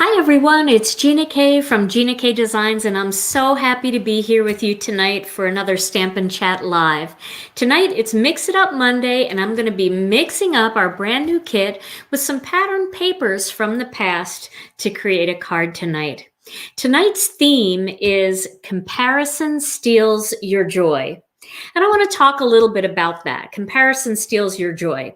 Hi everyone, it's Gina K from Gina K Designs, and I'm so happy to be here with you tonight for another Stampin' Chat Live. Tonight it's Mix It Up Monday, and I'm going to be mixing up our brand new kit with some pattern papers from the past to create a card tonight. Tonight's theme is Comparison Steals Your Joy. And I want to talk a little bit about that. Comparison steals your joy.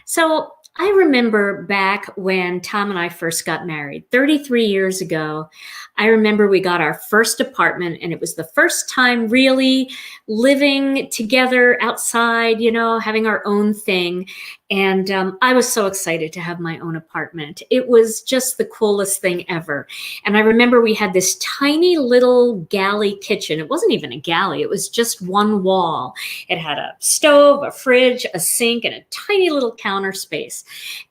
So I remember back when Tom and I first got married, 33 years ago. I remember we got our first apartment, and it was the first time really living together outside, having our own thing. And I was so excited to have my own apartment. It was just the coolest thing ever. And I remember we had this tiny little galley kitchen. It wasn't even a galley. It was just one wall. It had a stove, a fridge, a sink, and a tiny little counter space.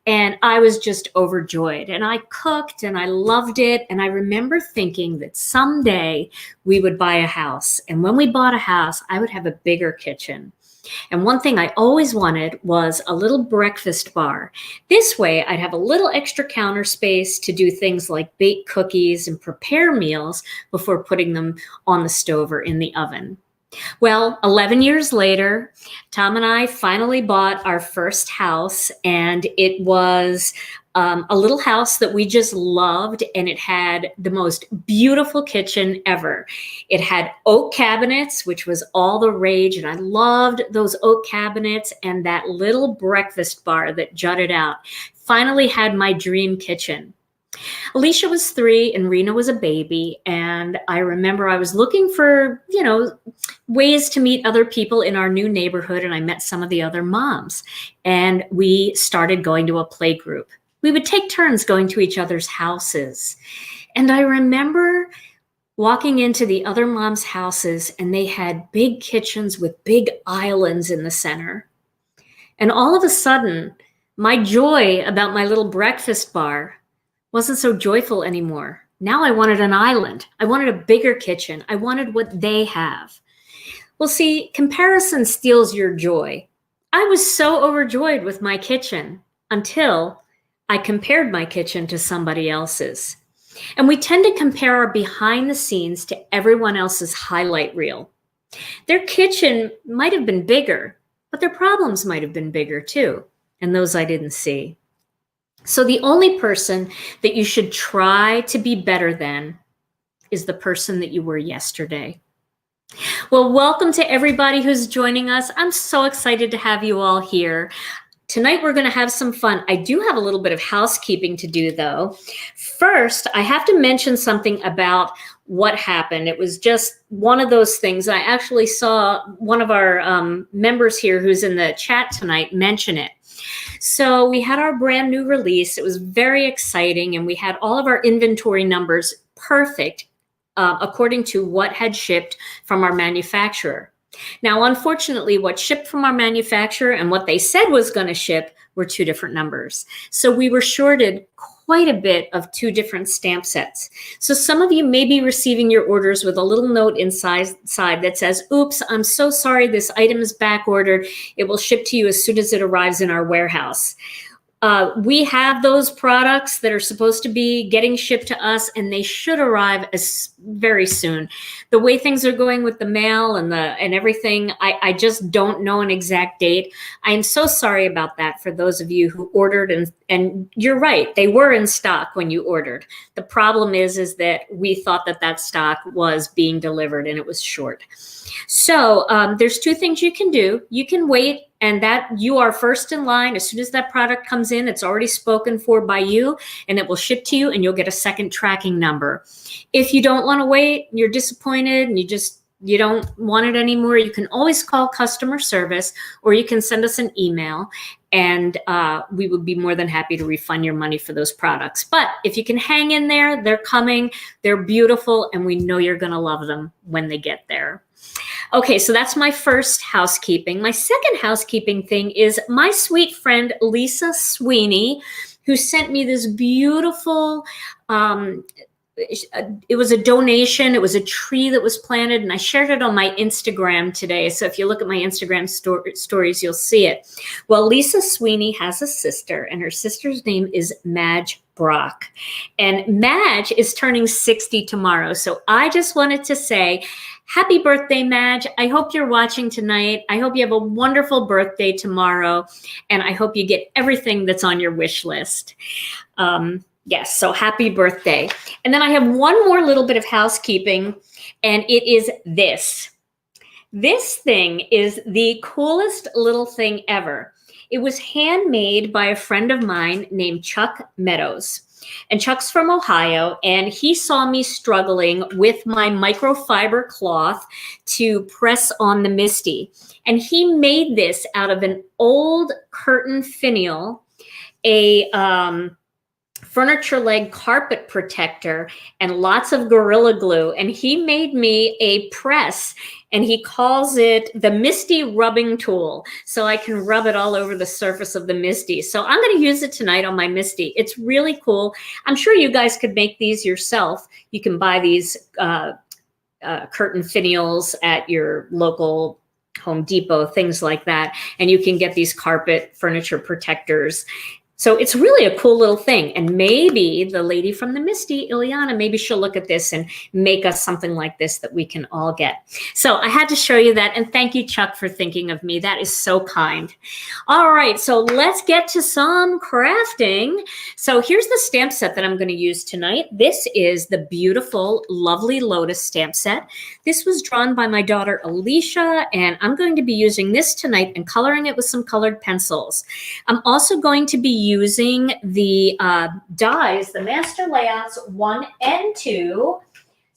And I was just overjoyed. And I cooked and I loved it. And I remember thinking that someday we would buy a house. And when we bought a house, I would have a bigger kitchen. And one thing I always wanted was a little breakfast bar. This way, I'd have a little extra counter space to do things like bake cookies and prepare meals before putting them on the stove or in the oven. Well, 11 years later, Tom and I finally bought our first house, and it was a little house that we just loved, and it had the most beautiful kitchen ever. It had oak cabinets, which was all the rage, and I loved those oak cabinets and that little breakfast bar that jutted out. Finally had my dream kitchen. Alicia was 3 and Rena was a baby, and I remember I was looking for, ways to meet other people in our new neighborhood, and I met some of the other moms, and we started going to a play group. We would take turns going to each other's houses, and I remember walking into the other moms' houses, and they had big kitchens with big islands in the center, and all of a sudden, my joy about my little breakfast bar wasn't so joyful anymore. Now I wanted an island. I wanted a bigger kitchen. I wanted what they have. Well, see, comparison steals your joy. I was so overjoyed with my kitchen until I compared my kitchen to somebody else's. And we tend to compare our behind the scenes to everyone else's highlight reel. Their kitchen might have been bigger, but their problems might have been bigger too, and those I didn't see. So the only person that you should try to be better than is the person that you were yesterday. Well, welcome to everybody who's joining us. I'm so excited to have you all here. Tonight we're going to have some fun. I do have a little bit of housekeeping to do, though. First, I have to mention something about what happened. It was just one of those things. I actually saw one of our members here who's in the chat tonight mention it. So we had our brand new release. It was very exciting, and we had all of our inventory numbers perfect according to what had shipped from our manufacturer. Now, unfortunately, what shipped from our manufacturer and what they said was going to ship were 2 different numbers. So we were shorted quite a bit of 2 different stamp sets. So some of you may be receiving your orders with a little note inside that says, "Oops, I'm so sorry, this item is back ordered. It will ship to you as soon as it arrives in our warehouse." We have those products that are supposed to be getting shipped to us, and they should arrive very soon. The way things are going with the mail and everything, I just don't know an exact date. I am so sorry about that for those of you who ordered, and you're right, they were in stock when you ordered. The problem is that we thought that stock was being delivered and it was short. So there's 2 things you can do. You can wait, and that you are first in line. As soon as that product comes in, it's already spoken for by you, and it will ship to you, and you'll get a second tracking number. If you don't want to wait, you're disappointed, and you don't want it anymore, you can always call customer service, or you can send us an email, and we would be more than happy to refund your money for those products. But if you can hang in there, they're coming, they're beautiful, and we know you're going to love them when they get there. Okay, so that's my first housekeeping. My second housekeeping thing is my sweet friend Lisa Sweeney, who sent me this beautiful, it was a donation. It was a tree that was planted, and I shared it on my Instagram today. So if you look at my Instagram stories, you'll see it. Well, Lisa Sweeney has a sister, and her sister's name is Madge Brock. And Madge is turning 60 tomorrow. So I just wanted to say, happy birthday, Madge. I hope you're watching tonight. I hope you have a wonderful birthday tomorrow. And I hope you get everything that's on your wish list. Yes, so happy birthday. And then I have one more little bit of housekeeping, and it is this. This thing is the coolest little thing ever. It was handmade by a friend of mine named Chuck Meadows. And Chuck's from Ohio, and he saw me struggling with my microfiber cloth to press on the Misty. And he made this out of an old curtain finial, a furniture leg carpet protector, and lots of Gorilla Glue. And he made me a press, and he calls it the Misty rubbing tool. So I can rub it all over the surface of the Misty. So I'm going to use it tonight on my Misty. It's really cool. I'm sure you guys could make these yourself. You can buy these curtain finials at your local Home Depot, things like that. And you can get these carpet furniture protectors. So it's really a cool little thing. And maybe the lady from the Misty, Ileana, maybe she'll look at this and make us something like this that we can all get. So I had to show you that. And thank you, Chuck, for thinking of me. That is so kind. All right, so let's get to some crafting. So here's the stamp set that I'm going to use tonight. This is the beautiful, lovely Lotus stamp set. This was drawn by my daughter, Alicia, and I'm going to be using this tonight and coloring it with some colored pencils. I'm also going to be using the dies, the Master Layouts 1 and 2.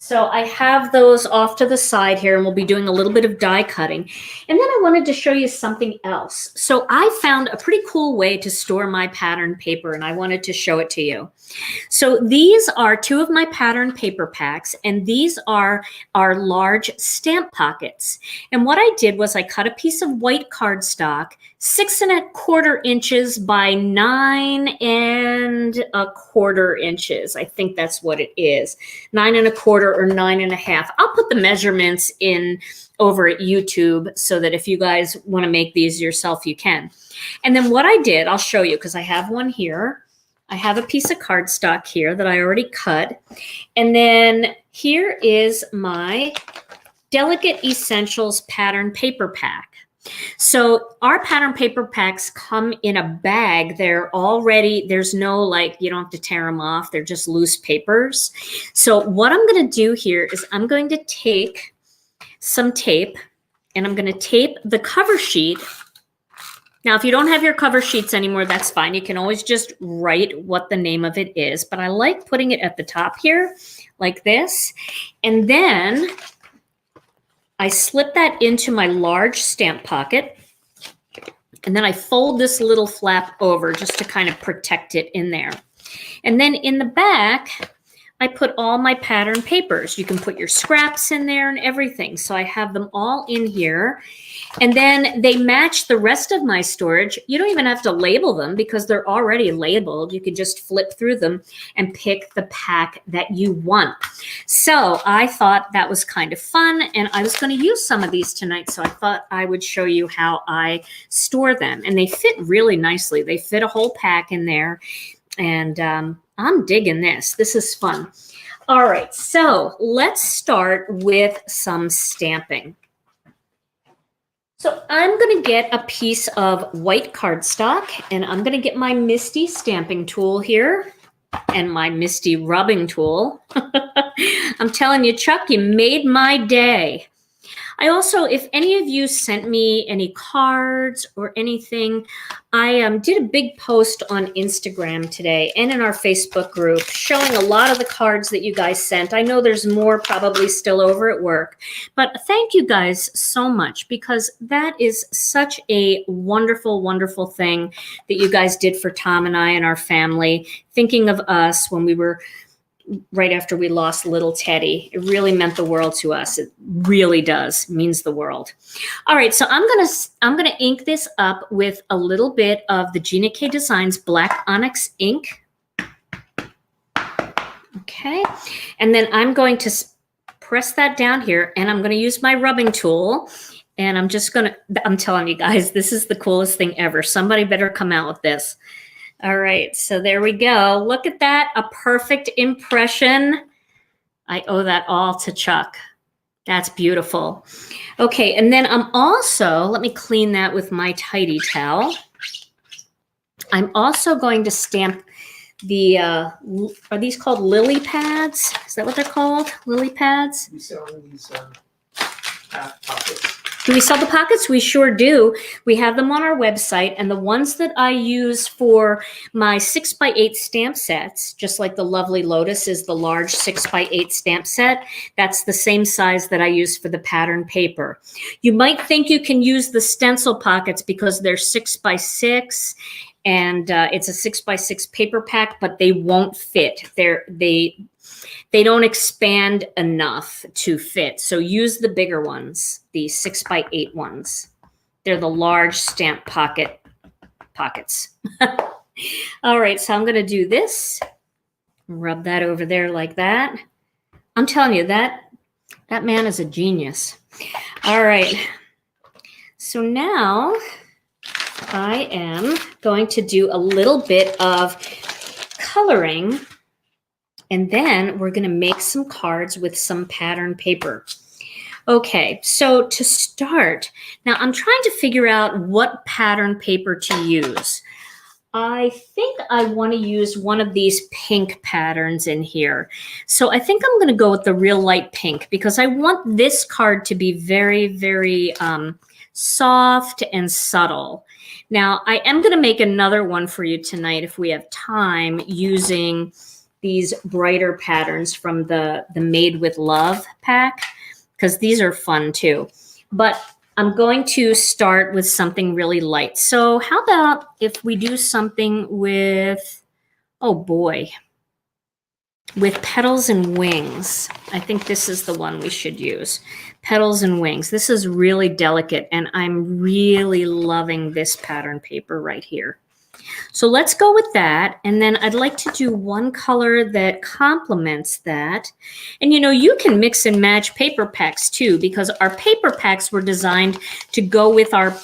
So I have those off to the side here, and we'll be doing a little bit of die cutting. And then I wanted to show you something else. So I found a pretty cool way to store my pattern paper, and I wanted to show it to you. So these are two of my pattern paper packs, and these are our large stamp pockets. And what I did was I cut a piece of white cardstock, 6¼ inches by 9¼ inches. I think that's what it is. 9¼ or 9½. I'll put the measurements in over at YouTube so that if you guys want to make these yourself, you can. And then what I did, I'll show you because I have one here. I have a piece of cardstock here that I already cut. And then here is my Delicate Essentials pattern paper pack. So our pattern paper packs come in a bag. They're already, there's no like, you don't have to tear them off. They're just loose papers. So what I'm going to do here is I'm going to take some tape and I'm going to tape the cover sheet. Now, if you don't have your cover sheets anymore, that's fine. You can always just write what the name of it is. But I like putting it at the top here like this. And then I slip that into my large stamp pocket, and then I fold this little flap over just to kind of protect it in there. And then in the back, I put all my pattern papers. You can put your scraps in there and everything. So I have them all in here. And then they match the rest of my storage. You don't even have to label them because they're already labeled. You can just flip through them and pick the pack that you want. So I thought that was kind of fun, and I was going to use some of these tonight. So I thought I would show you how I store them. And they fit really nicely. They fit a whole pack in there. And I'm digging this. This is fun. All right, so let's start with some stamping. So I'm going to get a piece of white cardstock, and I'm going to get my Misty stamping tool here and my Misty rubbing tool. I'm telling you, Chuck, you made my day. I also, if any of you sent me any cards or anything, I did a big post on Instagram today and in our Facebook group showing a lot of the cards that you guys sent. I know there's more probably still over at work, but thank you guys so much because that is such a wonderful, wonderful thing that you guys did for Tom and I and our family, thinking of us when we were right after we lost little Teddy. It really meant the world to us. It really does. It means the world. All right, so I'm gonna ink this up with a little bit of the Gina K Designs Black Onyx ink. Okay, and then I'm going to press that down here, and I'm gonna use my rubbing tool, and I'm telling you guys, this is the coolest thing ever. Somebody better come out with this. All right, so there we go. Look at that, a perfect impression. I owe that all to Chuck. That's beautiful. Okay, and then I'm also, let me clean that with my tidy towel. I'm also going to stamp the, are these called lily pads? Is that what they're called? Lily pads? We sell these half pockets. Do we sell the pockets? We sure do. We have them on our website, and the ones that I use for my 6x8 stamp sets, just like the lovely Lotus is the large 6x8 stamp set, that's the same size that I use for the pattern paper. You might think you can use the stencil pockets because they're 6x6, and it's a 6x6 paper pack, but they won't fit. They don't expand enough to fit. So use the bigger ones, the 6x8 ones. They're the large stamp pockets. All right, so I'm gonna do this. Rub that over there like that. I'm telling you, that man is a genius. All right, so now I am going to do a little bit of coloring, and then we're going to make some cards with some pattern paper. Okay, so to start, now I'm trying to figure out what pattern paper to use. I think I want to use one of these pink patterns in here. So I think I'm going to go with the real light pink because I want this card to be very, very soft and subtle. Now, I am going to make another one for you tonight if we have time using these brighter patterns from the Made with Love pack, because these are fun too. But I'm going to start with something really light. So how about if we do something with, oh boy, with Petals and Wings. I think this is the one we should use. Petals and Wings. This is really delicate, and I'm really loving this pattern paper right here. So let's go with that, and then I'd like to do one color that complements that. And you know, you can mix and match paper packs too, because our paper packs were designed to go with our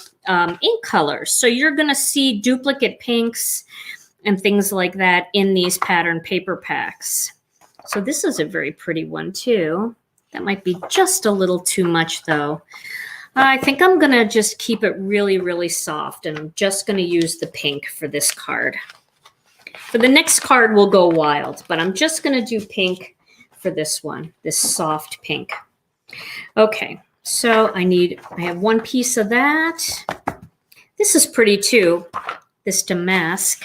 ink colors. So you're going to see duplicate pinks and things like that in these pattern paper packs. So this is a very pretty one too. That might be just a little too much though. I think I'm going to just keep it really, really soft, and I'm just going to use the pink for this card. For the next card, we'll go wild, but I'm just going to do pink for this one, this soft pink. Okay, so I have one piece of that. This is pretty too, this damask.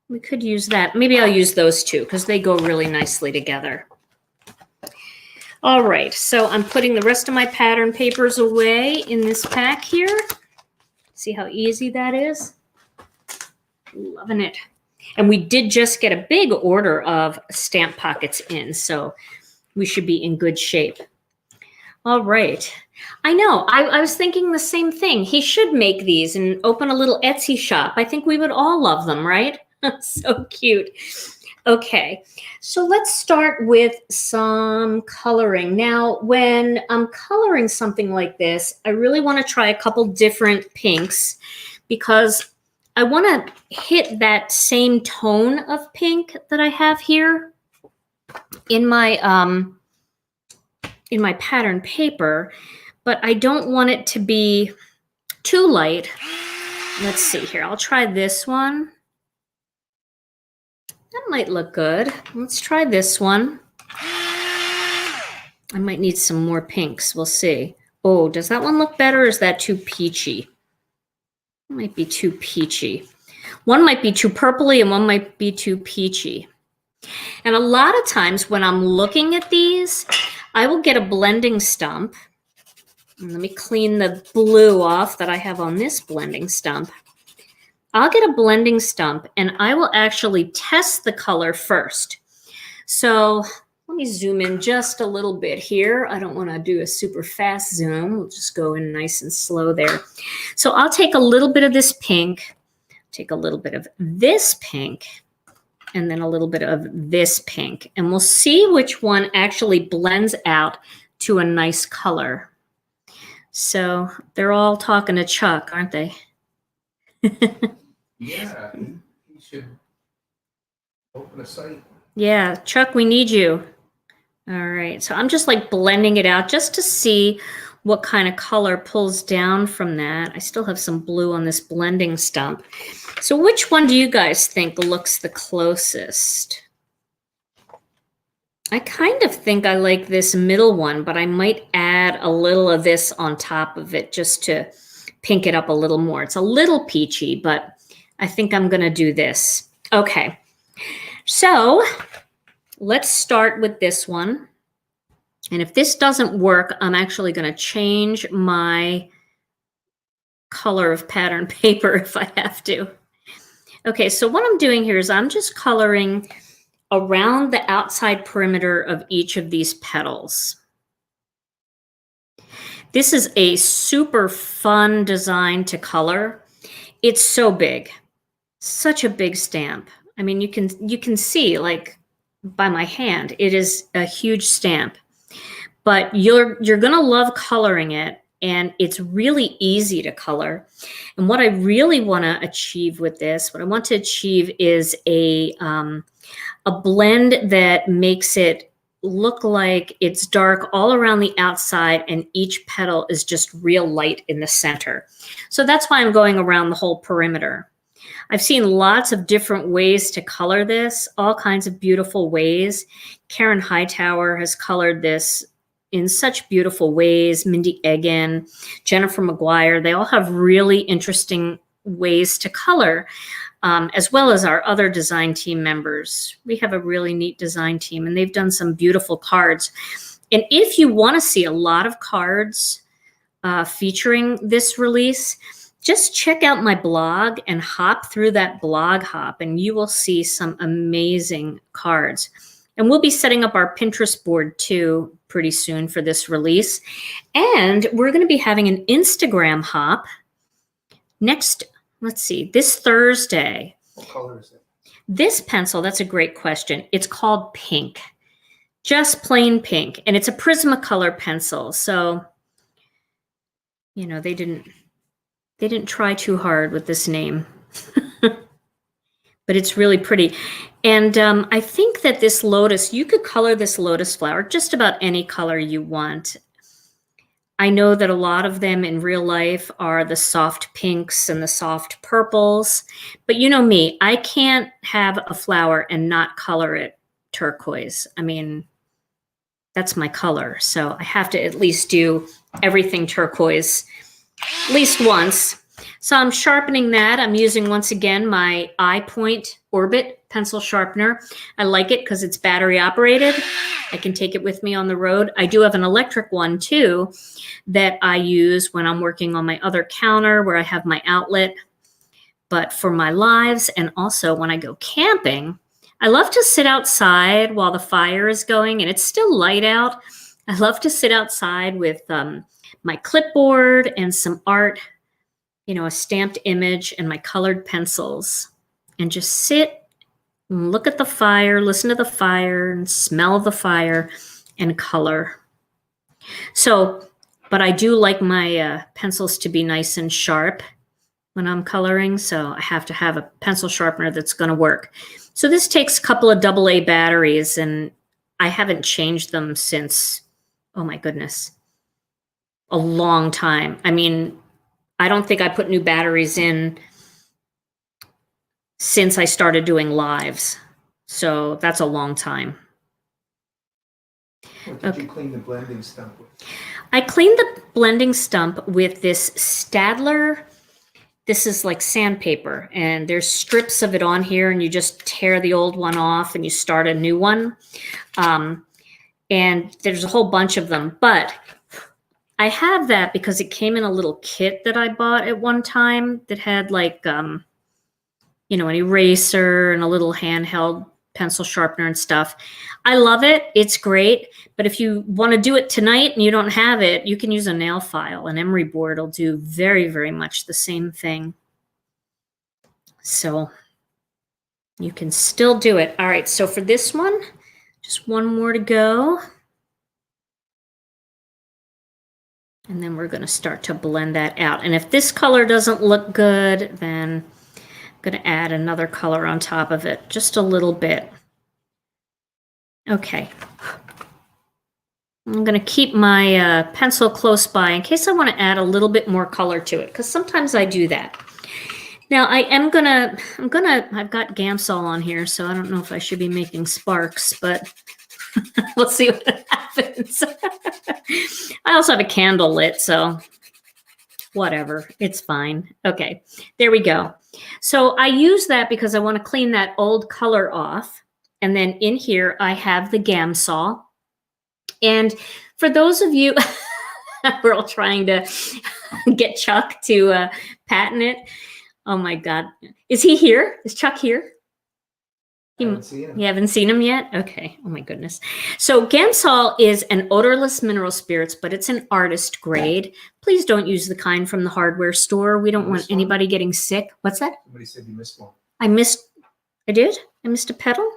We could use that. Maybe I'll use those two because they go really nicely together. All right, so I'm putting the rest of my pattern papers away in this pack here. See how easy that is? Loving it. And we did just get a big order of stamp pockets in, so we should be in good shape. All right. I know, I was thinking the same thing. He should make these and open a little Etsy shop. I think we would all love them, right? So cute. Okay, so let's start with some coloring. Now, when I'm coloring something like this, I really want to try a couple different pinks because I want to hit that same tone of pink that I have here in my pattern paper, but I don't want it to be too light. Let's see here. I'll try this one. That might look good. Let's try this one. I might need some more pinks. We'll see. Oh, does that one look better or is that too peachy? It might be too peachy. One might be too purpley and one might be too peachy. And a lot of times when I'm looking at these, I will get a blending stump. And let me clean the blue off that I have on this blending stump. I'll get a blending stump and I will actually test the color first. So let me zoom in just a little bit here. I don't want to do a super fast zoom. We'll just go in nice and slow there. So I'll take a little bit of this pink, take a little bit of this pink, and then a little bit of this pink. And we'll see which one actually blends out to a nice color. So they're all talking to Chuck, aren't they? Yeah, he's should open a site. Yeah, Chuck, we need you. All right, so I'm just like blending it out just to see what kind of color pulls down from that. I still have some blue on this blending stump. So which one do you guys think looks the closest? I kind of think I like this middle one, but I might add a little of this on top of it just to pink it up a little more. It's a little peachy, but I think I'm gonna do this. Okay, so let's start with this one. And if this doesn't work, I'm actually gonna change my color of pattern paper if I have to. Okay, so what I'm doing here is I'm just coloring around the outside perimeter of each of these petals. This is a super fun design to color. It's so big, such a big stamp. I mean, you can see like by my hand, it is a huge stamp, but you're gonna love coloring it, and it's really easy to color. And what I really wanna achieve with this, what I want to achieve is a blend that makes it look like it's dark all around the outside and each petal is just real light in the center. So that's why I'm going around the whole perimeter. I've seen lots of different ways to color this, all kinds of beautiful ways. Karen Hightower has colored this in such beautiful ways. Mindy Egan, Jennifer McGuire, they all have really interesting ways to color. As well as our other design team members. We have a really neat design team, and they've done some beautiful cards. And if you want to see a lot of cards featuring this release, just check out my blog and hop through that blog hop, and you will see some amazing cards. And we'll be setting up our Pinterest board too pretty soon for this release. And we're going to be having an Instagram hop next, let's see, this Thursday. What color is it? This pencil, that's a great question. It's called pink, just plain pink. And it's a Prismacolor pencil. So, you know, they didn't try too hard with this name, but it's really pretty. And I think that this lotus, you could color this lotus flower just about any color you want. I know that a lot of them in real life are the soft pinks and the soft purples, but you know me, I can't have a flower and not color it turquoise. I mean, that's my color. So I have to at least do everything turquoise at least once. So I'm sharpening that. I'm using, once again, my Eye Point Orbit pencil sharpener. I like it because it's battery operated. I can take it with me on the road. I do have an electric one too that I use when I'm working on my other counter where I have my outlet. But for my lives and also when I go camping, I love to sit outside while the fire is going and it's still light out. I love to sit outside with my clipboard and some art, you know, a stamped image and my colored pencils, and just sit and look at the fire, listen to the fire and smell the fire and color. So, but I do like my pencils to be nice and sharp when I'm coloring. So I have to have a pencil sharpener that's going to work. So this takes a couple of AA batteries and I haven't changed them since, oh my goodness, a long time. I mean, I don't think I put new batteries in since I started doing lives. So that's a long time. What did you clean the blending stump with? I cleaned the blending stump with this Stadler. This is like sandpaper, and there's strips of it on here, and you just tear the old one off and you start a new one. And there's a whole bunch of them, but I have that because it came in a little kit that I bought at one time that had like, you know, an eraser and a little handheld pencil sharpener and stuff. I love it. It's great. But if you want to do it tonight and you don't have it, you can use a nail file. An emery board will do very, very much the same thing. So you can still do it. All right. So for this one, just one more to go. And then we're going to start to blend that out. And if this color doesn't look good, then going to add another color on top of it, just a little bit. Okay. I'm going to keep my pencil close by in case I want to add a little bit more color to it, because sometimes I do that. Now I've got gamsol on here, so I don't know if I should be making sparks, but we'll see what happens. I also have a candle lit, so whatever, it's fine. Okay, there we go. So I use that because I want to clean that old color off. And then in here, I have the gamsol. And for those of you, we're all trying to get Chuck to patent it. Oh my God. Is he here? Is Chuck here? I haven't seen him. You haven't seen him yet? Okay. Oh my goodness. So gamsol is an odorless mineral spirits, but it's an artist grade. Please don't use the kind from the hardware store. We don't want anybody getting sick. What's that? Somebody said you missed one. I did? I missed a petal?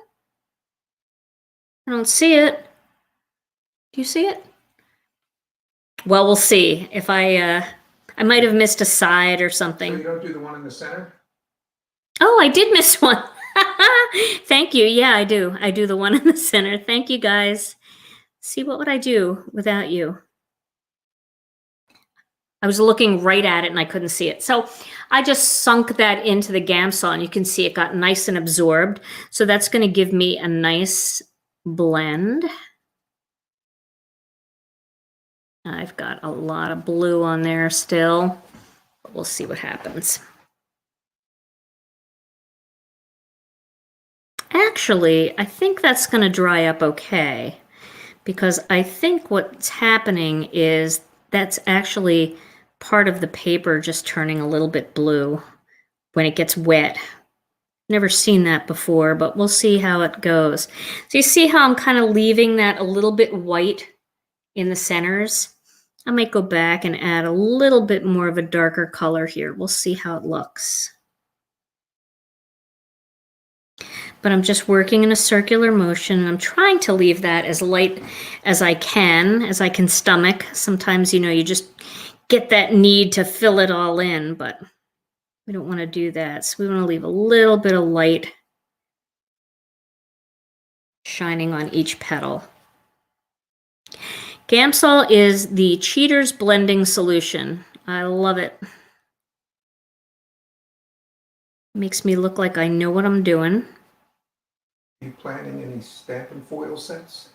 I don't see it. Do you see it? Well, we'll see. If I might have missed a side or something. So you don't do the one in the center? Oh, I did miss one. Thank you. Yeah, I do. I do the one in the center. Thank you, guys. See, what would I do without you? I was looking right at it and I couldn't see it. So I just sunk that into the gamsol and you can see it got nice and absorbed. So that's going to give me a nice blend. I've got a lot of blue on there still, but we'll see what happens. Actually, I think that's going to dry up okay, because I think what's happening is that's actually part of the paper just turning a little bit blue when it gets wet. Never seen that before, but we'll see how it goes. So you see how I'm kind of leaving that a little bit white in the centers? I might go back and add a little bit more of a darker color here. We'll see how it looks. But I'm just working in a circular motion, and I'm trying to leave that as light as I can stomach. Sometimes, you know, you just get that need to fill it all in, but we don't want to do that. So we want to leave a little bit of light shining on each petal. Gamsol is the Cheater's blending solution. I love it. Makes me look like I know what I'm doing. Are you planning any stamp and foil sets?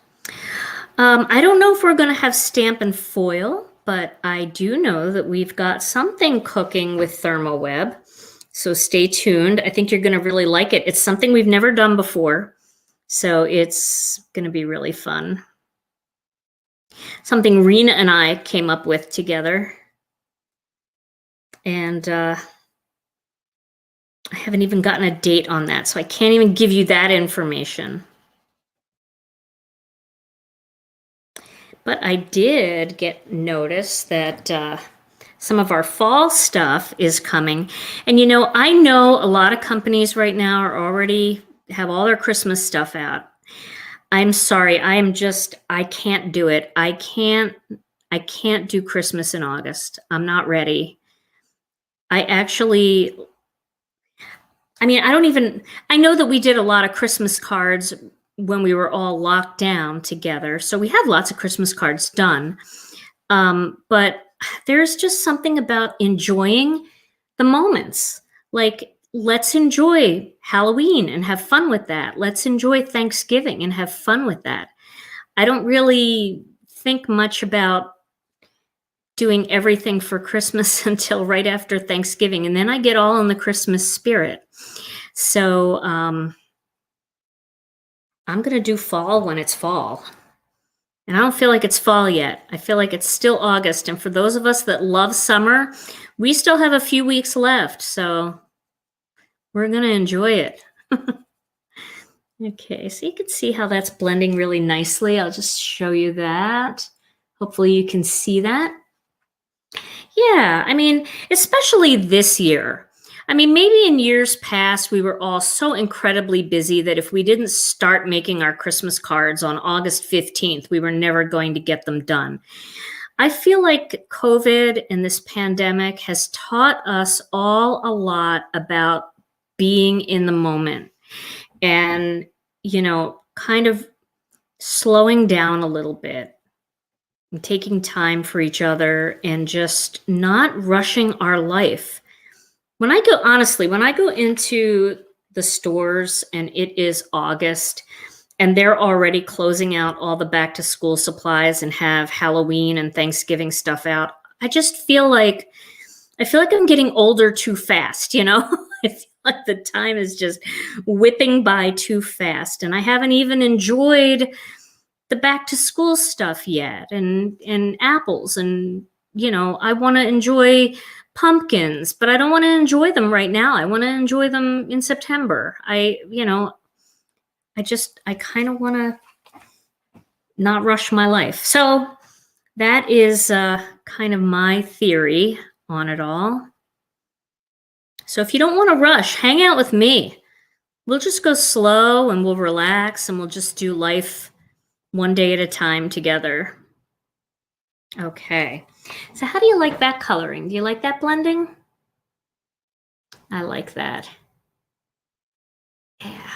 I don't know if we're going to have stamp and foil, but I do know that we've got something cooking with ThermoWeb. So stay tuned. I think you're going to really like it. It's something we've never done before. So it's going to be really fun. Something Rena and I came up with together. And I haven't even gotten a date on that, so I can't even give you that information. But I did get notice that some of our fall stuff is coming. And you know, I know a lot of companies right now are already have all their Christmas stuff out. I'm sorry, I can't do it. I can't do Christmas in August. I'm not ready. I know that we did a lot of Christmas cards when we were all locked down together. So we have lots of Christmas cards done. But there's just something about enjoying the moments. Like, let's enjoy Halloween and have fun with that. Let's enjoy Thanksgiving and have fun with that. I don't really think much about doing everything for Christmas until right after Thanksgiving. And then I get all in the Christmas spirit. So I'm going to do fall when it's fall. And I don't feel like it's fall yet. I feel like it's still August. And for those of us that love summer, we still have a few weeks left. So we're going to enjoy it. Okay, so you can see how that's blending really nicely. I'll just show you that. Hopefully you can see that. Yeah, I mean, especially this year. I mean, maybe in years past, we were all so incredibly busy that if we didn't start making our Christmas cards on August 15th, we were never going to get them done. I feel like COVID and this pandemic has taught us all a lot about being in the moment and, kind of slowing down a little bit and taking time for each other and just not rushing our life. When I go into the stores and it is August and they're already closing out all the back to school supplies and have Halloween and Thanksgiving stuff out, I feel like I'm getting older too fast, I feel like the time is just whipping by too fast. And I haven't even enjoyed the back to school stuff yet and apples. And, I want to enjoy pumpkins, but I don't want to enjoy them right now. I want to enjoy them in September. I kind of want to not rush my life. So that is kind of my theory on it all. So if you don't want to rush, hang out with me. We'll just go slow and we'll relax and we'll just do life one day at a time together. Okay. So how do you like that coloring? Do you like that blending? I like that. Yeah.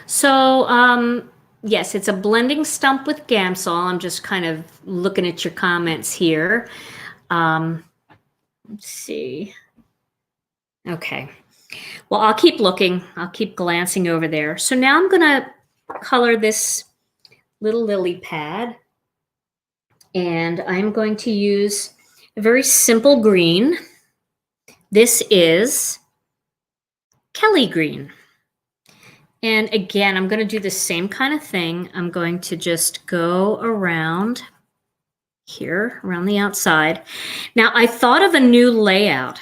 So, yes, it's a blending stump with gamsol. I'm just kind of looking at your comments here. Let's see. Okay. Well, I'll keep looking. I'll keep glancing over there. So now I'm going to color this little lily pad. And I'm going to use a very simple green. This is Kelly green. And again, I'm going to do the same kind of thing. I'm going to just go around here, around the outside. Now, I thought of a new layout.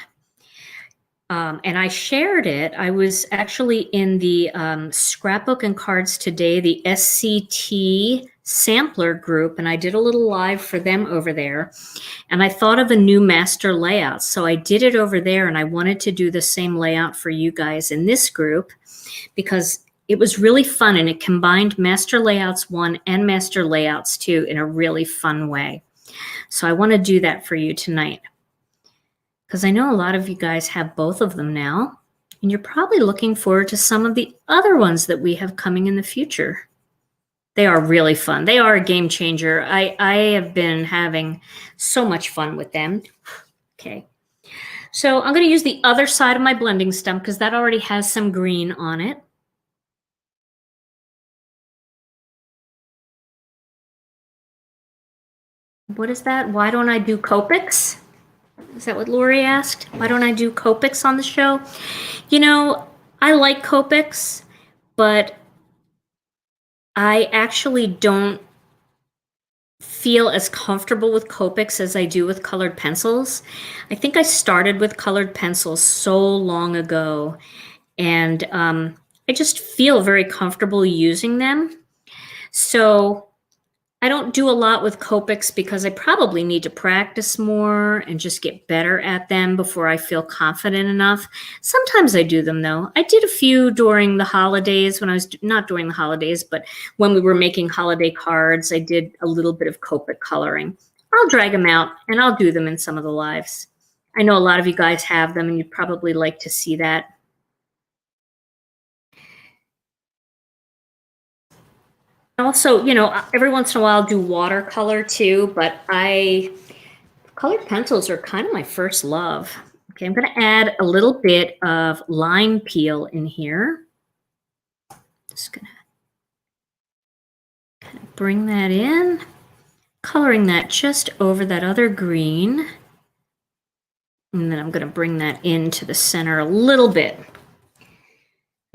And I shared it. I was actually in the Scrapbook and Cards Today, the SCT sampler group, and I did a little live for them over there. And I thought of a new master layout. So I did it over there, and I wanted to do the same layout for you guys in this group because it was really fun, and it combined Master Layouts 1 and Master Layouts 2 in a really fun way. So I want to do that for you tonight, because I know a lot of you guys have both of them now, and you're probably looking forward to some of the other ones that we have coming in the future. They are really fun. They are a game changer. I have been having so much fun with them. Okay. So I'm going to use the other side of my blending stump because that already has some green on it. What is that? Why don't I do Copics? Is that what Lori asked? Why don't I do Copics on the show? I like Copics, but I actually don't feel as comfortable with Copics as I do with colored pencils. I think I started with colored pencils so long ago, and I just feel very comfortable using them. So I don't do a lot with Copics because I probably need to practice more and just get better at them before I feel confident enough. Sometimes I do them though. I did a few during the holidays when I was, not during the holidays, but when we were making holiday cards, I did a little bit of Copic coloring. I'll drag them out and I'll do them in some of the lives. I know a lot of you guys have them and you'd probably like to see that. Also, every once in a while I'll do watercolor too, but colored pencils are kind of my first love. Okay, I'm going to add a little bit of lime peel in here. Just going to kind of bring that in, coloring that just over that other green. And then I'm going to bring that into the center a little bit.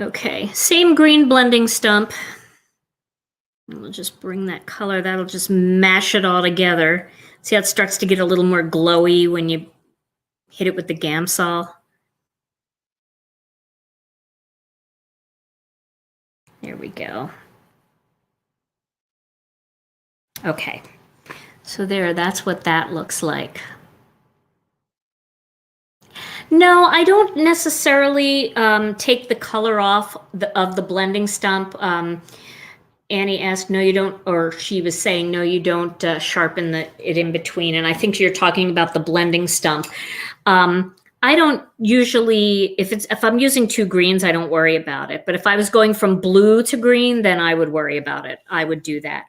Okay, same green blending stump. And we'll just bring that color, that'll just mash it all together. See how it starts to get a little more glowy when you hit it with the gamsol? There we go. Okay, so that's what that looks like. No, I don't necessarily take the color off of the blending stump. Annie asked, no, you don't, or she was saying, no, you don't sharpen it in between. And I think you're talking about the blending stump. I don't usually, if I'm using two greens, I don't worry about it. But if I was going from blue to green, then I would worry about it. I would do that.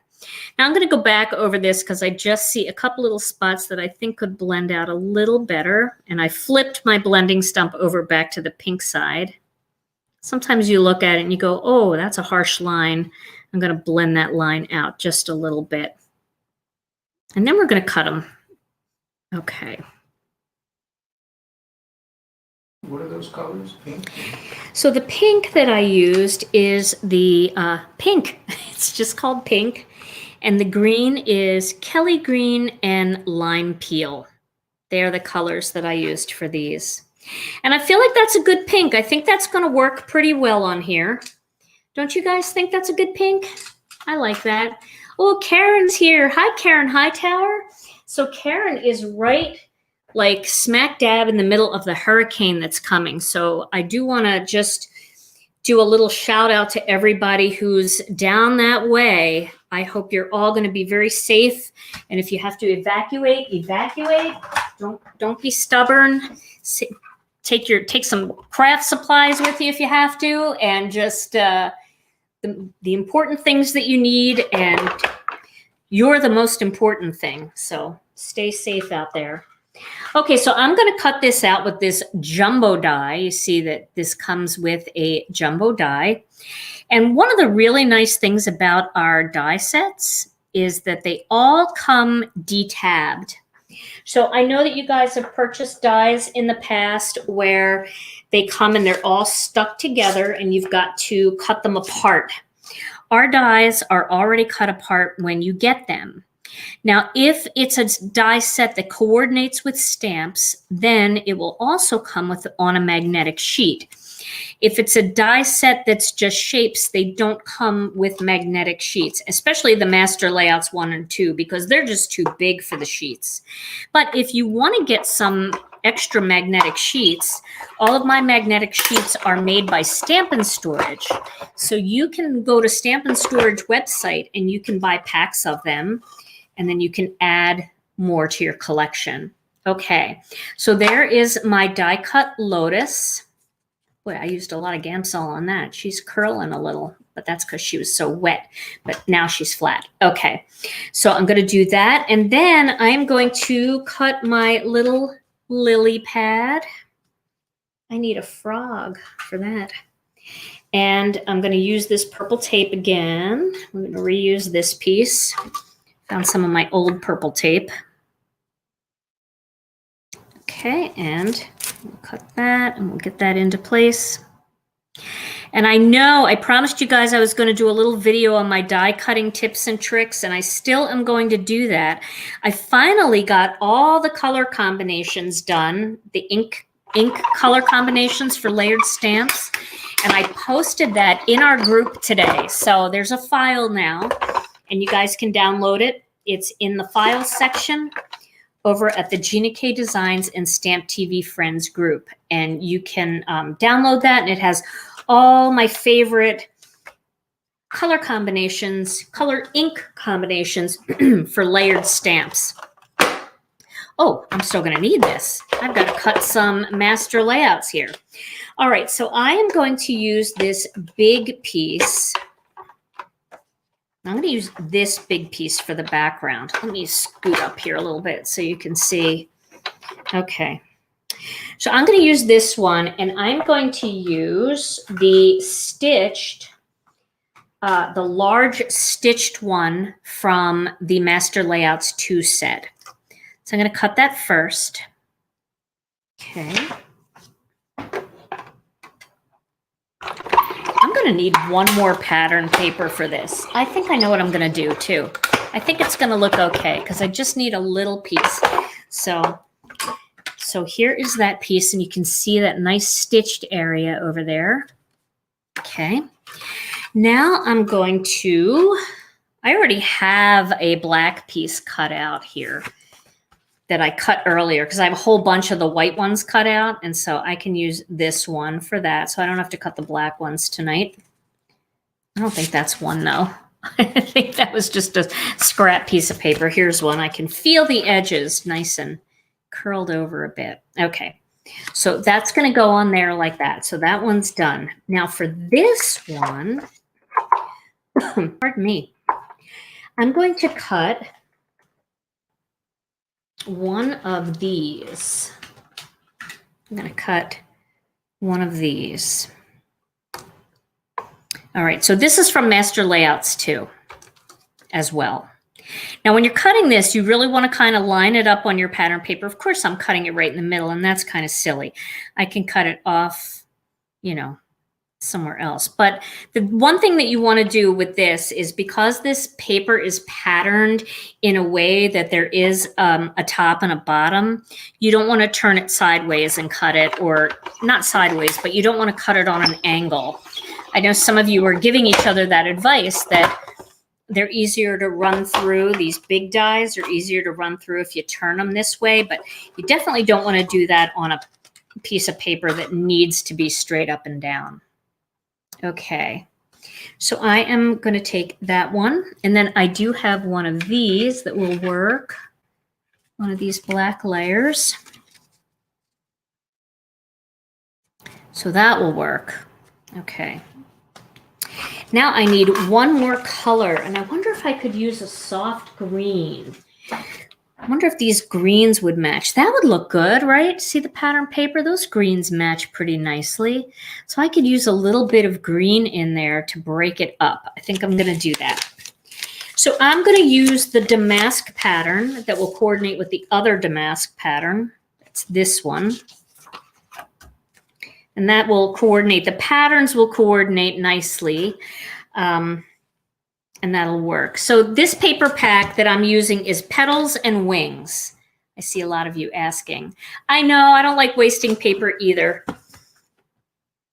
Now I'm going to go back over this because I just see a couple little spots that I think could blend out a little better. And I flipped my blending stump over back to the pink side. Sometimes you look at it and you go, oh, that's a harsh line. I'm going to blend that line out just a little bit. And then we're going to cut them. Okay. What are those colors? Pink? So the pink that I used is the pink. It's just called pink. And the green is Kelly green and lime peel. They're the colors that I used for these. And I feel like that's a good pink. I think that's going to work pretty well on here. Don't you guys think that's a good pink? I like that. Oh, Karen's here. Hi, Karen Hightower. So Karen is right like smack dab in the middle of the hurricane that's coming. So I do want to just do a little shout out to everybody who's down that way. I hope you're all going to be very safe. And if you have to evacuate, evacuate. Don't be stubborn. Take some craft supplies with you if you have to, and just the important things that you need, and you're the most important thing. So stay safe out there. Okay, so I'm going to cut this out with this jumbo die. You see that this comes with a jumbo die. And one of the really nice things about our die sets is that they all come detabbed. So I know that you guys have purchased dies in the past where they come and they're all stuck together and you've got to cut them apart. Our dies are already cut apart when you get them. Now, if it's a die set that coordinates with stamps, then it will also come on a magnetic sheet. If it's a die set that's just shapes, they don't come with magnetic sheets, especially the Master Layouts 1 and 2, because they're just too big for the sheets. But if you want to get some extra magnetic sheets, all of my magnetic sheets are made by Stampin' Storage. So you can go to Stampin' Storage website and you can buy packs of them, and then you can add more to your collection. Okay, so there is my die cut Lotus. Boy, I used a lot of gamsol on that. She's curling a little, but that's because she was so wet. But now she's flat. Okay, so I'm going to do that. And then I'm going to cut my little lily pad. I need a frog for that. And I'm going to use this purple tape again. I'm going to reuse this piece. Found some of my old purple tape. Okay, and we'll cut that and we'll get that into place. And I know I promised you guys I was going to do a little video on my die cutting tips and tricks, and I still am going to do that. I finally got all the color combinations done, the ink color combinations for layered stamps, and I posted that in our group today. So there's a file now, and you guys can download it. It's in the files section over at the Gina K Designs and Stamp TV Friends group. And you can download that, and it has all my favorite color combinations, color ink combinations for layered stamps. Oh, I'm still going to need this. I've got to cut some master layouts here. All right, so I am going to use this big piece. I'm going to use this big piece for the background. Let me scoot up here a little bit so you can see. Okay. So I'm going to use this one, and I'm going to use the stitched, the large stitched one from the Master Layouts 2 set. So I'm going to cut that first. Okay. I'm going to need one more pattern paper for this. I think I know what I'm going to do too. I think it's going to look okay because I just need a little piece. So here is that piece, and you can see that nice stitched area over there. Okay. Now I'm going to, I already have a black piece cut out here that I cut earlier because I have a whole bunch of the white ones cut out, and so I can use this one for that, so I don't have to cut the black ones tonight. I don't think that's one, though. I think that was just a scrap piece of paper. Here's one. I can feel the edges nice and curled over a bit. Okay, So that's going to go on there like that. So that one's done. Now for this one, pardon me, I'm going to cut one of these. I'm going to cut one of these. All right, so this is from Master Layouts too, as well. Now, when you're cutting this, you really want to kind of line it up on your pattern paper. Of course, I'm cutting it right in the middle, and that's kind of silly. I can cut it off, you know, somewhere else. But the one thing that you want to do with this is, because this paper is patterned in a way that there is a top and a bottom, you don't want to turn it sideways and cut it, or not sideways, but you don't want to cut it on an angle. I know some of you are giving each other that advice, that they're easier to run through. These big dies are easier to run through if you turn them this way, but you definitely don't want to do that on a piece of paper that needs to be straight up and down. Okay, so I am going to take that one, and then I do have one of these that will work, one of these black layers. So that will work. Okay. Now I need one more color, and I wonder if I could use a soft green. I wonder if these greens would match. That would look good, right? See the pattern paper? Those greens match pretty nicely. So I could use a little bit of green in there to break it up. I think I'm going to do that. So I'm going to use the damask pattern that will coordinate with the other damask pattern. It's this one. And that will coordinate. The patterns will coordinate nicely. And that'll work. So this paper pack that I'm using is Petals and Wings. I see a lot of you asking. I know, I don't like wasting paper either.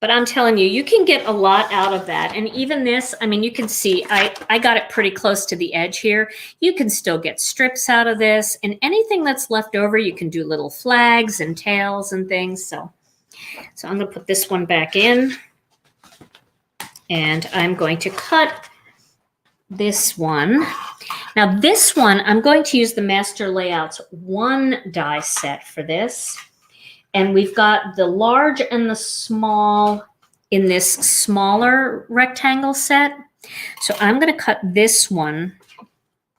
But I'm telling you, you can get a lot out of that. And even this, I mean, you can see I got it pretty close to the edge here. You can still get strips out of this. And anything that's left over, you can do little flags and tails and things. So I'm going to put this one back in. And I'm going to cut this one. Now this one, I'm going to use the Master Layouts 1 die set for this. And we've got the large and the small in this smaller rectangle set. So I'm going to cut this one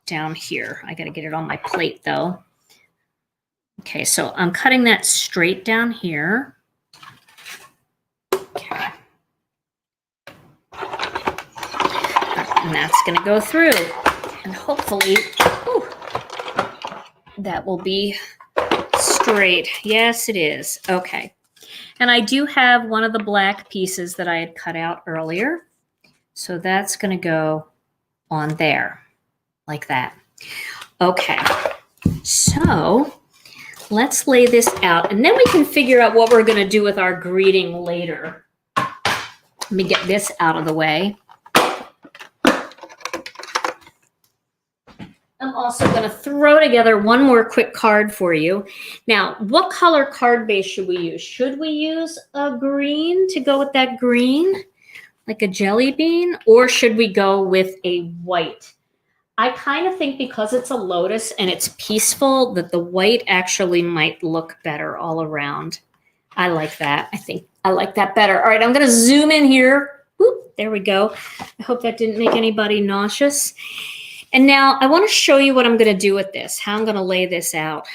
down here. I got to get it on my plate though. Okay, so I'm cutting that straight down here. Okay. And that's going to go through. And hopefully, whew, that will be straight. Yes, it is. Okay. And I do have one of the black pieces that I had cut out earlier. So that's going to go on there, like that. Okay. So let's lay this out, and then we can figure out what we're going to do with our greeting later. Let me get this out of the way. I'm also going to throw together one more quick card for you. Now, what color card base should we use? Should we use a green to go with that green, like a jelly bean, or should we go with a white? I kind of think because it's a lotus and it's peaceful that the white actually might look better all around. I like that. I think I like that better. All right, I'm going to zoom in here. Whoop, there we go. I hope that didn't make anybody nauseous. And now I want to show you what I'm going to do with this, how I'm going to lay this out.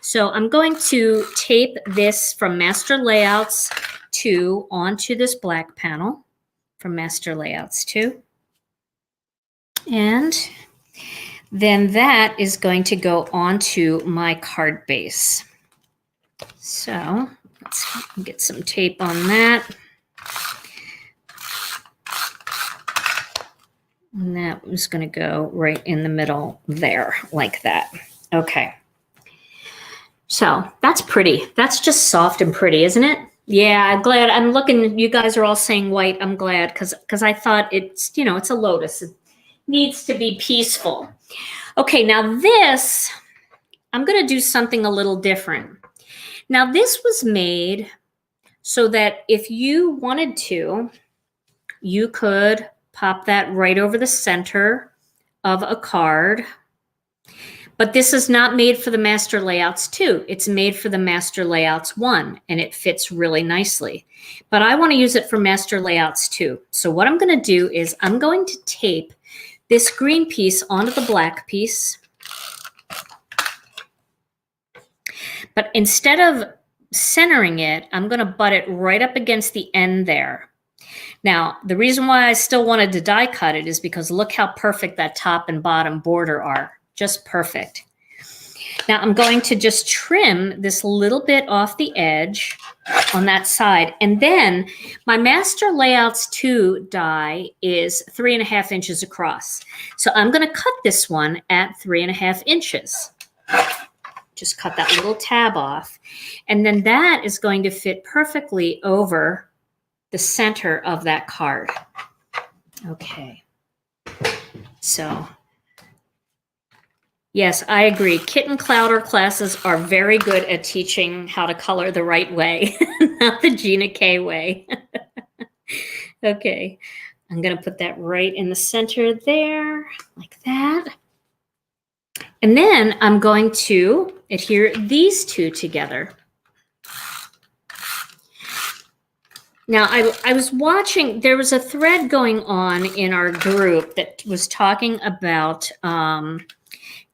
So I'm going to tape this from Master Layouts 2 onto this black panel from Master Layouts 2. And then that is going to go onto my card base. So let's get some tape on that. And that was going to go right in the middle there, like that. Okay. So that's pretty. That's just soft and pretty, isn't it? Yeah, I'm glad. I'm looking. You guys are all saying white. I'm glad because I thought it's, you know, it's a lotus. It needs to be peaceful. Okay, now this, I'm going to do something a little different. Now this was made so that if you wanted to, you could pop that right over the center of a card. But this is not made for the Master Layouts 2. It's made for the Master Layouts 1, and it fits really nicely. But I want to use it for Master Layouts 2. So what I'm going to do is I'm going to tape this green piece onto the black piece. But instead of centering it, I'm going to butt it right up against the end there. Now, the reason why I still wanted to die cut it is because look how perfect that top and bottom border are. Just perfect. Now, I'm going to just trim this little bit off the edge on that side. And then my Master Layouts 2 die is 3.5 inches across. So I'm going to cut this one at 3.5 inches. Just cut that little tab off. And then that is going to fit perfectly over the center of that card. Okay. So, yes, I agree. Kit and Clowder classes are very good at teaching how to color the right way, not the Gina K way. Okay. I'm going to put that right in the center there, like that. And then I'm going to adhere these two together. Now, I was watching, there was a thread going on in our group that was talking about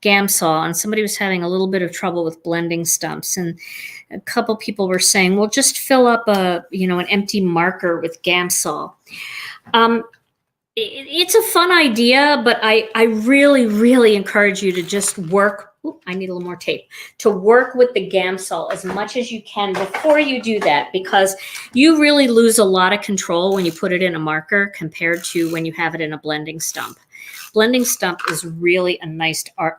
gamsol, and somebody was having a little bit of trouble with blending stumps. And a couple people were saying, well, just fill up an empty marker with gamsol. It's a fun idea, but I really, really encourage you to just work. I need a little more tape to work with the gamsol as much as you can before you do that, because you really lose a lot of control when you put it in a marker compared to when you have it in a blending stump. Blending stump is really a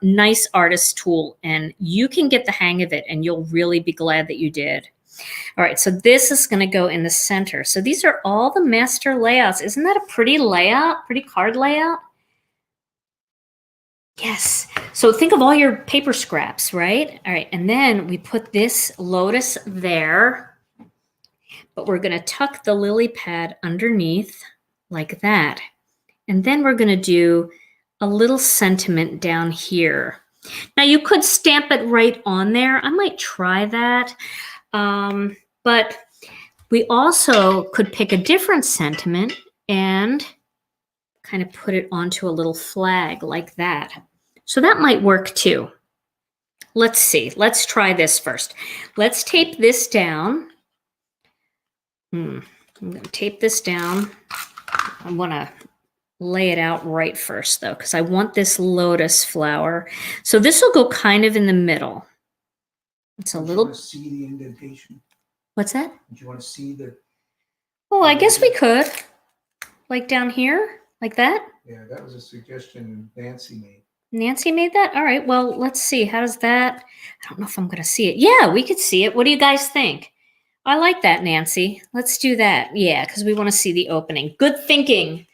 nice artist tool, and you can get the hang of it, and you'll really be glad that you did. All right, so this is going to go in the center. So these are all the master layouts. Isn't that a pretty layout, pretty card layout? Yes. So think of all your paper scraps, right? All right, and then we put this lotus there, but we're going to tuck the lily pad underneath like that. And then we're going to do a little sentiment down here. Now you could stamp it right on there. I might try that. But we also could pick a different sentiment and kind of put it onto a little flag like that. So that might work too. Let's see. Let's try this first. Let's tape this down. I'm going to tape this down. I want to lay it out right first, though, because I want this lotus flower. So this will go kind of in the middle. It's a little. Do you want to see the indentation? What's that? Do you want to see the? Oh, I guess we could. Like down here, like that? Yeah, that was a suggestion Nancy made. Nancy made that? All right, well, let's see. How does that? I don't know if I'm going to see it. Yeah, we could see it. What do you guys think? I like that, Nancy. Let's do that. Yeah, because we want to see the opening. Good thinking.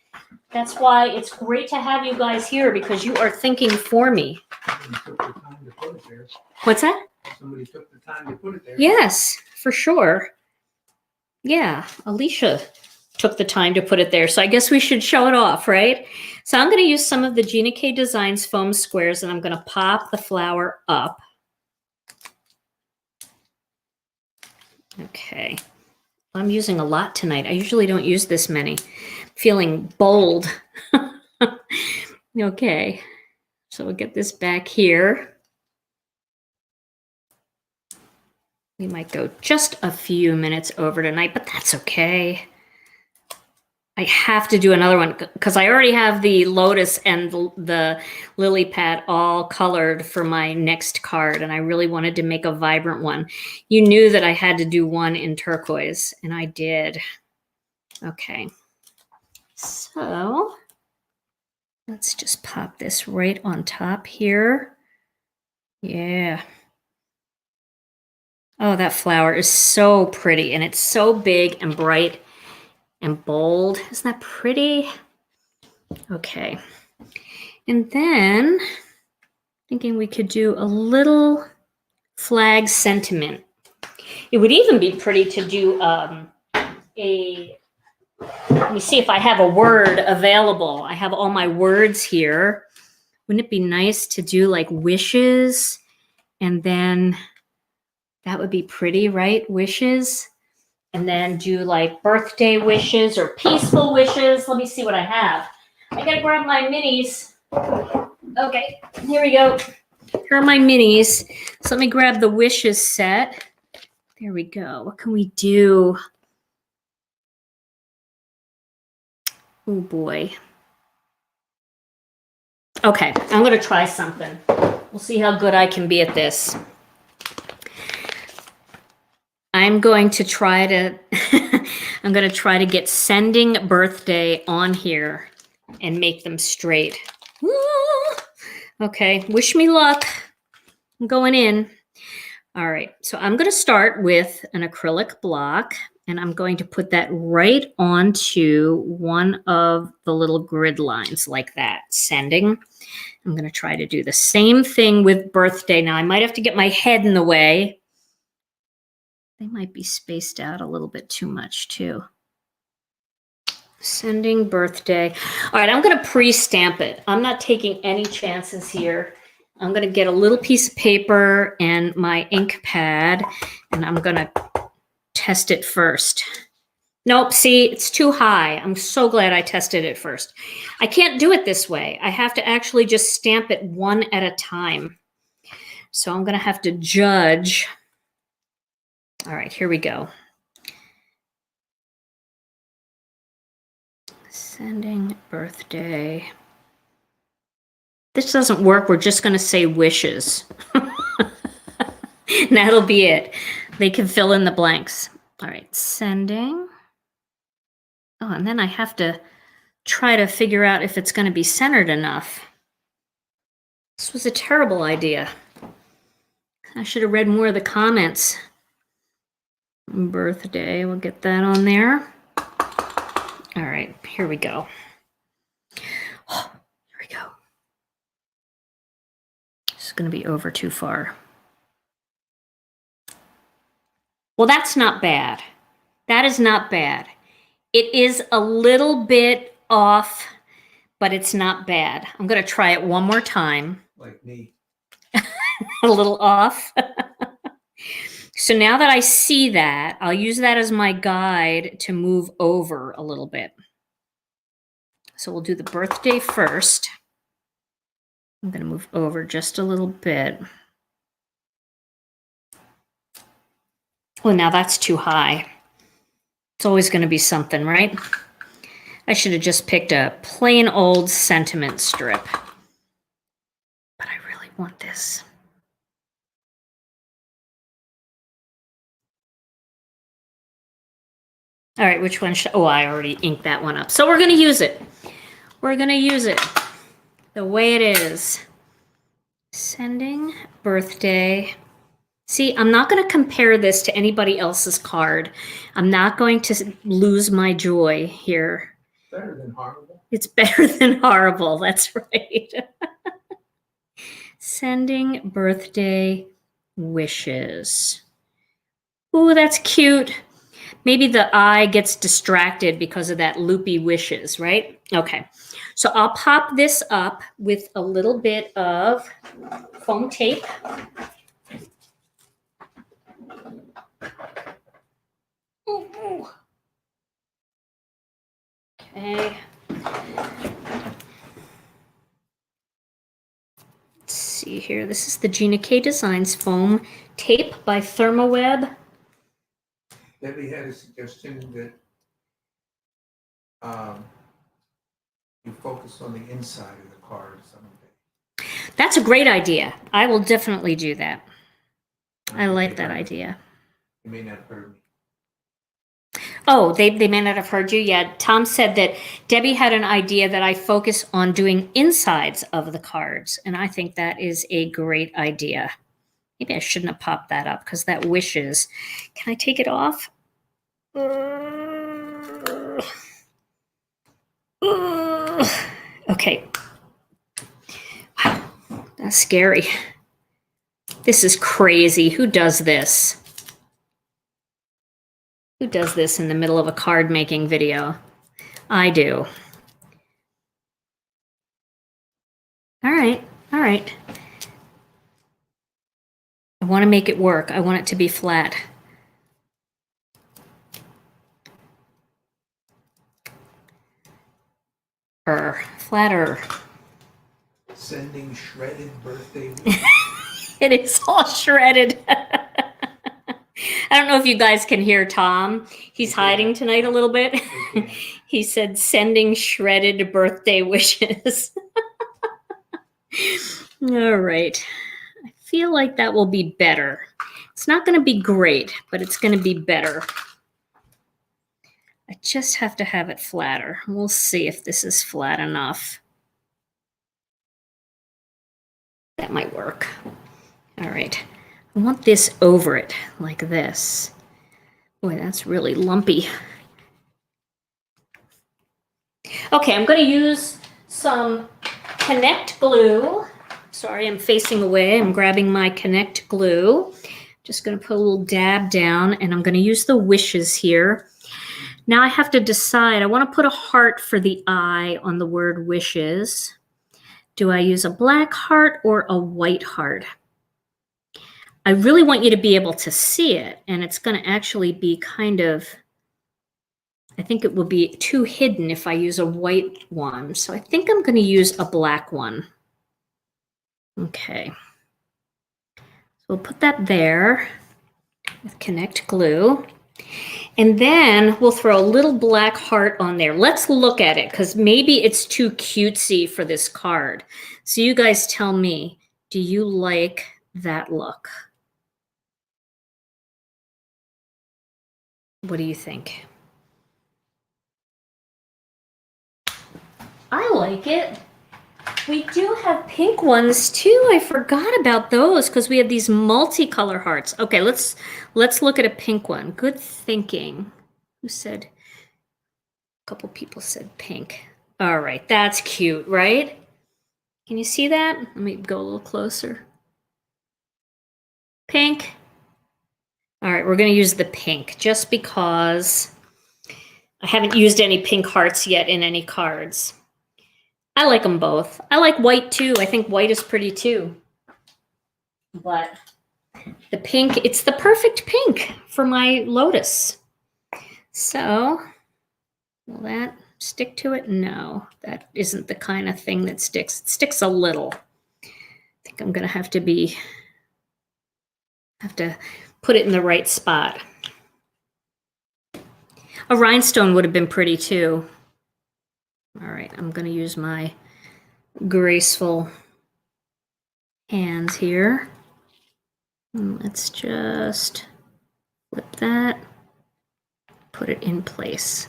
That's why it's great to have you guys here, because you are thinking for me. Somebody took the time to put it there. What's that? Somebody took the time to put it there. Yes, for sure. Yeah, Alicia took the time to put it there. So I guess we should show it off, right? So I'm going to use some of the Gina K Designs foam squares, and I'm going to pop the flower up. Okay. I'm using a lot tonight. I usually don't use this many. Feeling bold. Okay. So we'll get this back here. We might go just a few minutes over tonight, but that's okay. I have to do another one because I already have the lotus and the lily pad all colored for my next card, and I really wanted to make a vibrant one. You knew that I had to do one in turquoise, and I did. Okay. So let's just pop this right on top here. Yeah. Oh, that flower is so pretty, and it's so big and bright and bold. Isn't that pretty? Okay. And then thinking we could do a little flag sentiment. It would even be pretty to do let me see if I have a word available. I have all my words here. Wouldn't it be nice to do like wishes? And then that would be pretty, right? Wishes. And then do like birthday wishes or peaceful wishes. Let me see what I have. I gotta grab my minis. Okay, here we go. Here are my minis. So let me grab the wishes set. There we go. What can we do? Oh boy. Okay, I'm gonna try something. We'll see how good I can be at this. I'm going to try to I'm going to try to get sending birthday on here and make them straight. Woo! Okay, wish me luck. I'm going in. All right, so I'm going to start with an acrylic block, and I'm going to put that right onto one of the little grid lines like that, sending. I'm going to try to do the same thing with birthday. Now, I might have to get my head in the way. They might be spaced out a little bit too much, too. Sending birthday. All right, I'm going to pre-stamp it. I'm not taking any chances here. I'm going to get a little piece of paper and my ink pad, and I'm going to test it first. Nope, see, it's too high. I'm so glad I tested it first. I can't do it this way. I have to actually just stamp it one at a time. So I'm going to have to judge. All right, here we go. Sending birthday. This doesn't work. We're just going to say wishes. And that'll be it. They can fill in the blanks. All right, sending. Oh, and then I have to try to figure out if it's going to be centered enough. This was a terrible idea. I should have read more of the comments. Birthday, we'll get that on there. All right, here we go. Oh, here we go. This is going to be over too far. Well, that's not bad. That is not bad. It is a little bit off, but it's not bad. I'm going to try it one more time. Like me. A little off. So now that I see that, I'll use that as my guide to move over a little bit. So we'll do the birthday first. I'm going to move over just a little bit. Well, now that's too high. It's always going to be something, right? I should have just picked a plain old sentiment strip. But I really want this. All right, which one should... Oh, I already inked that one up. So we're going to use it. We're going to use it the way it is. Sending birthday. See, I'm not going to compare this to anybody else's card. I'm not going to lose my joy here. Better than horrible. It's better than horrible. That's right. Sending birthday wishes. Ooh, that's cute. Maybe the eye gets distracted because of that loopy wishes, right? Okay. So I'll pop this up with a little bit of foam tape. Ooh. Okay. Let's see here. This is the Gina K Designs foam tape by Thermoweb. Debbie had a suggestion that you focus on the inside of the card someday. That's a great idea. I will definitely do that. I like that idea. You may not have heard me. Oh, they may not have heard you. Yeah, Tom said that Debbie had an idea that I focus on doing insides of the cards, and I think that is a great idea. Maybe I shouldn't have popped that up because that wishes. Can I take it off? Okay. Wow, that's scary. This is crazy. Who does this? Who does this in the middle of a card making video? I do. All All right. All right. I want to make it work. I want it to be flat. Flatter. Sending shredded birthday. It is all shredded. I don't know if you guys can hear Tom. He's hiding tonight a little bit. He said, sending shredded birthday wishes. All right. I feel like that will be better. It's not going to be great, but it's going to be better. I just have to have it flatter. We'll see if this is flat enough. That might work. All right. I want this over it, like this. Boy, that's really lumpy. Okay, I'm going to use some Connect glue. Sorry, I'm facing away. I'm grabbing my Connect glue. Just going to put a little dab down, and I'm going to use the wishes here. Now I have to decide. I want to put a heart for the eye on the word wishes. Do I use a black heart or a white heart? I really want you to be able to see it, and it's going to actually be kind of, I think it will be too hidden if I use a white one. So I think I'm going to use a black one. Okay. So we'll put that there with Connect glue. And then we'll throw a little black heart on there. Let's look at it because maybe it's too cutesy for this card. So you guys tell me, do you like that look? What do you think? I like it. We do have pink ones too. I forgot about those because we have these multicolor hearts. Okay, let's look at a pink one. Good thinking. Who said? A couple people said pink. All right, that's cute, right? Can you see that? Let me go a little closer. Pink. All right, we're going to use the pink just because I haven't used any pink hearts yet in any cards. I like them both. I like white too. I think white is pretty too. But the pink, it's the perfect pink for my Lotus. So, will that stick to it? No, that isn't the kind of thing that sticks. It sticks a little. I think I'm going to have to put it in the right spot. A rhinestone would have been pretty too. All right, I'm going to use my graceful hands here. And let's just flip that, put it in place.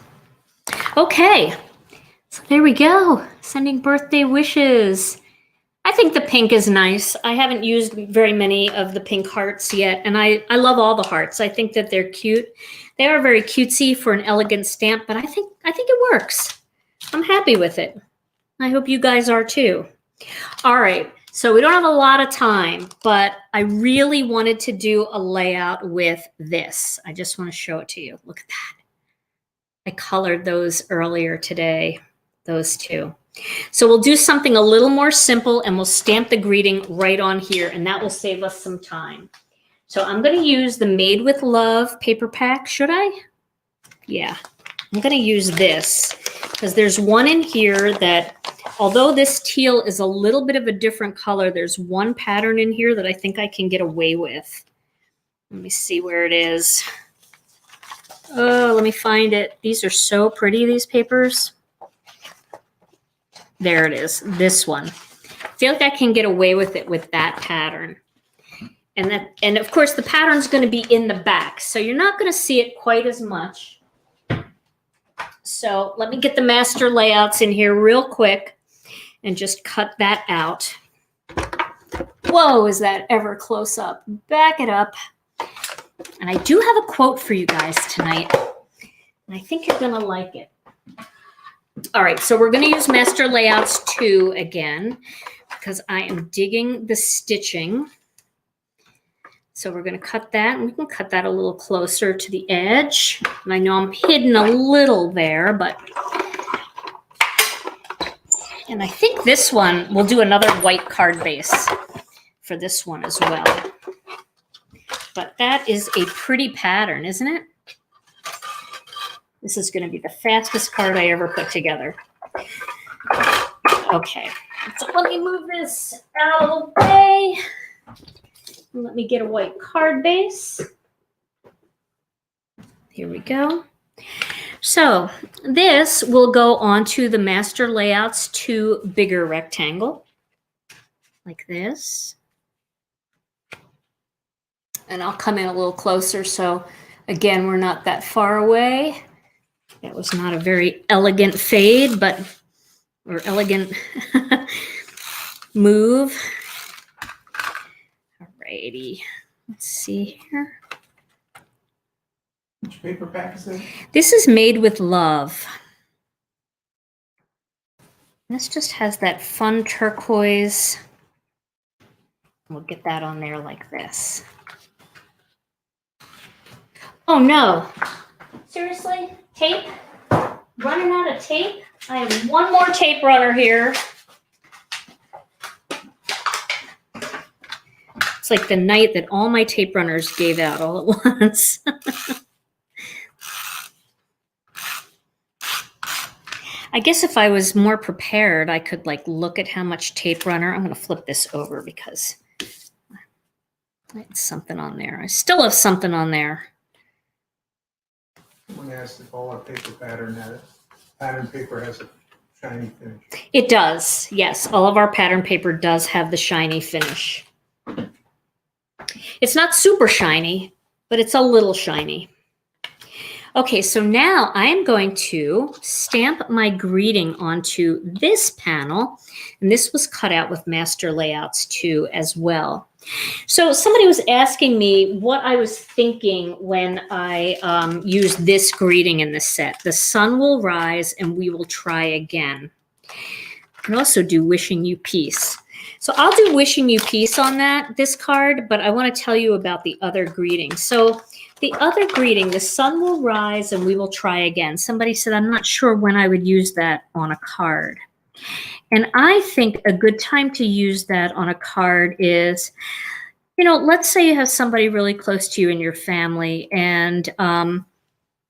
Okay, so there we go. Sending birthday wishes. I think the pink is nice. I haven't used very many of the pink hearts yet, and I love all the hearts. I think that they're cute. They are very cutesy for an elegant stamp, but I think it works. I'm happy with it. I hope you guys are too. All right, so we don't have a lot of time, but I really wanted to do a layout with this. I just want to show it to you. Look at that. I colored those earlier today, those two. So we'll do something a little more simple and we'll stamp the greeting right on here, and that will save us some time. So I'm going to use the Made with Love paper pack. Should I? Yeah, I'm going to use this because there's one in here that, although this teal is a little bit of a different color, there's one pattern in here that I think I can get away with. Let me see where it is. Oh, let me find it. These are so pretty, these papers. There it is, this one. I feel like I can get away with it with that pattern. And of course the pattern's going to be in the back, so you're not going to see it quite as much. So let me get the master layouts in here real quick and just cut that out. Whoa, is that ever close up? Back it up. And I do have a quote for you guys tonight, and I think you're going to like it. All right, so we're going to use Master Layouts 2 again because I am digging the stitching. So we're going to cut that, and we can cut that a little closer to the edge. And I know I'm hidden a little there, but And I think this one, we'll do another white card base for this one as well. But that is a pretty pattern, isn't it? This is going to be the fastest card I ever put together. Okay, so let me move this out of the way. Let me get a white card base. Here we go. So this will go onto the Master Layouts 2 bigger rectangle, like this. And I'll come in a little closer, so again, we're not that far away. That was not a very elegant fade, but, or elegant move. Alrighty, let's see here. Which paper pack is it? This is Made with Love. This just has that fun turquoise. We'll get that on there like this. Oh no, seriously, tape? Running out of tape? I have one more tape runner here. It's like the night that all my tape runners gave out all at once. I guess if I was more prepared, I could like look at how much tape runner. I'm going to flip this over because I had something on there. I still have something on there. Someone asked if all our paper pattern paper has a shiny finish. It does. Yes, all of our pattern paper does have the shiny finish. It's not super shiny, but it's a little shiny. Okay, so now I am going to stamp my greeting onto this panel, and this was cut out with Master Layouts 2 as well. So somebody was asking me what I was thinking when I used this greeting in the set. The sun will rise and we will try again. I can also do wishing you peace. So I'll do wishing you peace on this card, but I want to tell you about the other greeting. So the other greeting, the sun will rise and we will try again. Somebody said, I'm not sure when I would use that on a card. And I think a good time to use that on a card is, you know, let's say you have somebody really close to you in your family and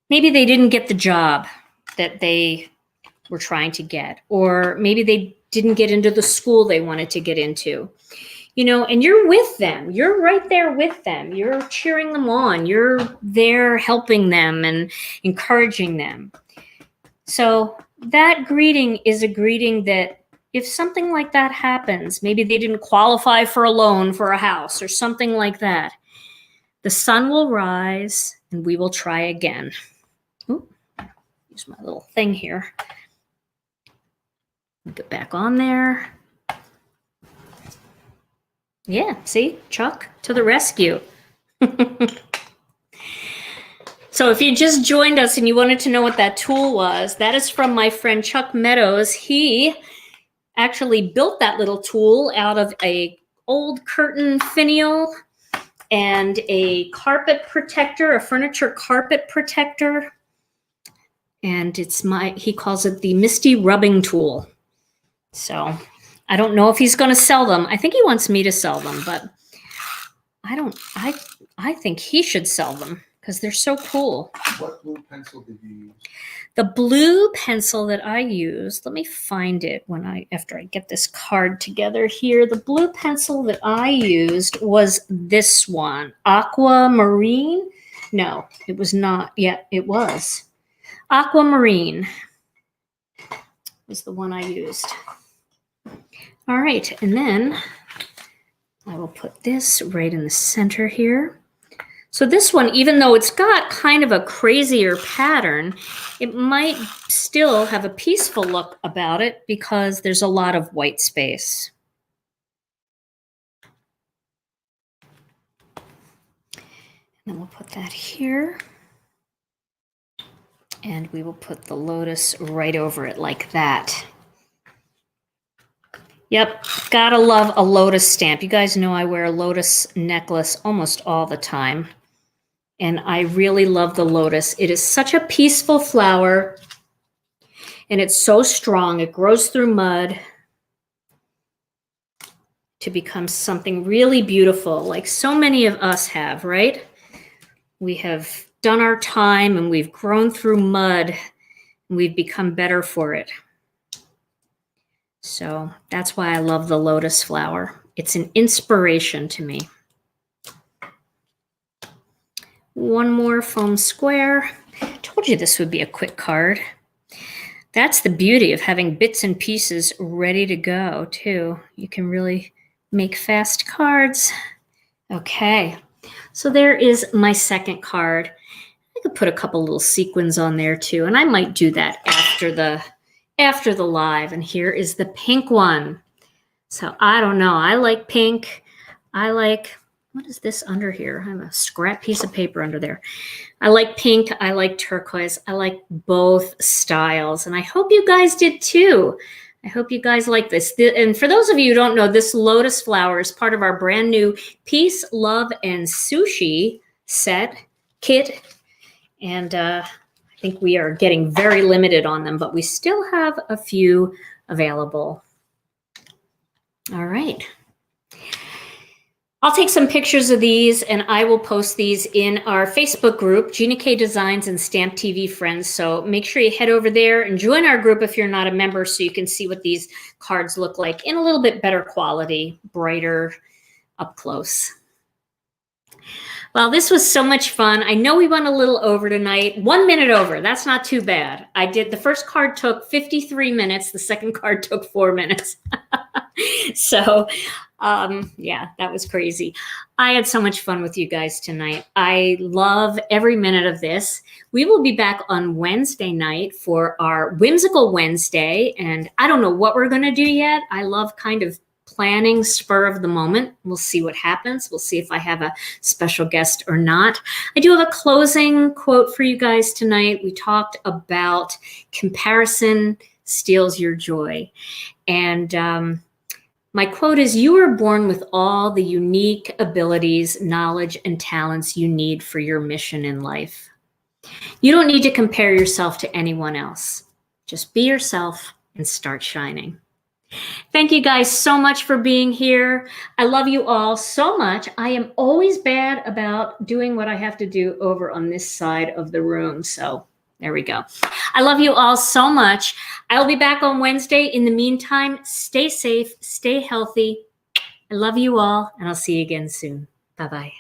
maybe they didn't get the job that they were trying to get, or maybe they didn't get into the school they wanted to get into. You know, and you're with them. You're right there with them. You're cheering them on. You're there helping them and encouraging them. So that greeting is a greeting that if something like that happens, maybe they didn't qualify for a loan for a house or something like that, the sun will rise and we will try again. Ooh, use my little thing here. Get back on there. Yeah, see, Chuck to the rescue. So if you just joined us and you wanted to know what that tool was, that is from my friend Chuck Meadows. He actually built that little tool out of an old curtain finial and a carpet protector, a furniture carpet protector. And he calls it the Misty Rubbing Tool. So I don't know if he's going to sell them. I think he wants me to sell them, but I think he should sell them because they're so cool. What blue pencil did you use? The blue pencil that I used, let me find it after I get this card together here. The blue pencil that I used was this one, Aquamarine. No, it was not. Yeah, it was. Aquamarine was the one I used. All right, and then I will put this right in the center here. So this one, even though it's got kind of a crazier pattern, it might still have a peaceful look about it because there's a lot of white space. And then we'll put that here. And we will put the lotus right over it like that. Yep, gotta love a lotus stamp. You guys know I wear a lotus necklace almost all the time. And I really love the lotus. It is such a peaceful flower. And it's so strong. It grows through mud. to become something really beautiful, like so many of us have, right? We have done our time and we've grown through mud and we've become better for it. So that's why I love the lotus flower. It's an inspiration to me. One more foam square. I told you this would be a quick card. That's the beauty of having bits and pieces ready to go too. You can really make fast cards. Okay, so there is my second card. I could put a couple little sequins on there too, and I might do that after the live. And here is the pink one. So I don't know. I like pink. I like, what is this under here? I have a scrap piece of paper under there. I like pink. I like turquoise. I like both styles. And I hope you guys did too. I hope you guys like this. And for those of you who don't know, this lotus flower is part of our brand new Peace, Love, and Sushi set kit. And I think we are getting very limited on them, but we still have a few available. All right. I'll take some pictures of these and I will post these in our Facebook group, Gina K Designs and Stamp TV Friends. So make sure you head over there and join our group if you're not a member so you can see what these cards look like in a little bit better quality, brighter, up close. Well, this was so much fun. I know we went a little over tonight. 1 minute over. That's not too bad. The first card took 53 minutes. The second card took 4 minutes. So, yeah, that was crazy. I had so much fun with you guys tonight. I love every minute of this. We will be back on Wednesday night for our Whimsical Wednesday. And I don't know what we're going to do yet. I love kind of planning spur of the moment. We'll see what happens. We'll see if I have a special guest or not. I do have a closing quote for you guys tonight. We talked about comparison steals your joy. And my quote is, you are born with all the unique abilities, knowledge, and talents you need for your mission in life. You don't need to compare yourself to anyone else. Just be yourself and start shining. Thank you guys so much for being here. I love you all so much. I am always bad about doing what I have to do over on this side of the room. So there we go. I love you all so much. I'll be back on Wednesday. In the meantime, stay safe, stay healthy. I love you all, and I'll see you again soon. Bye-bye.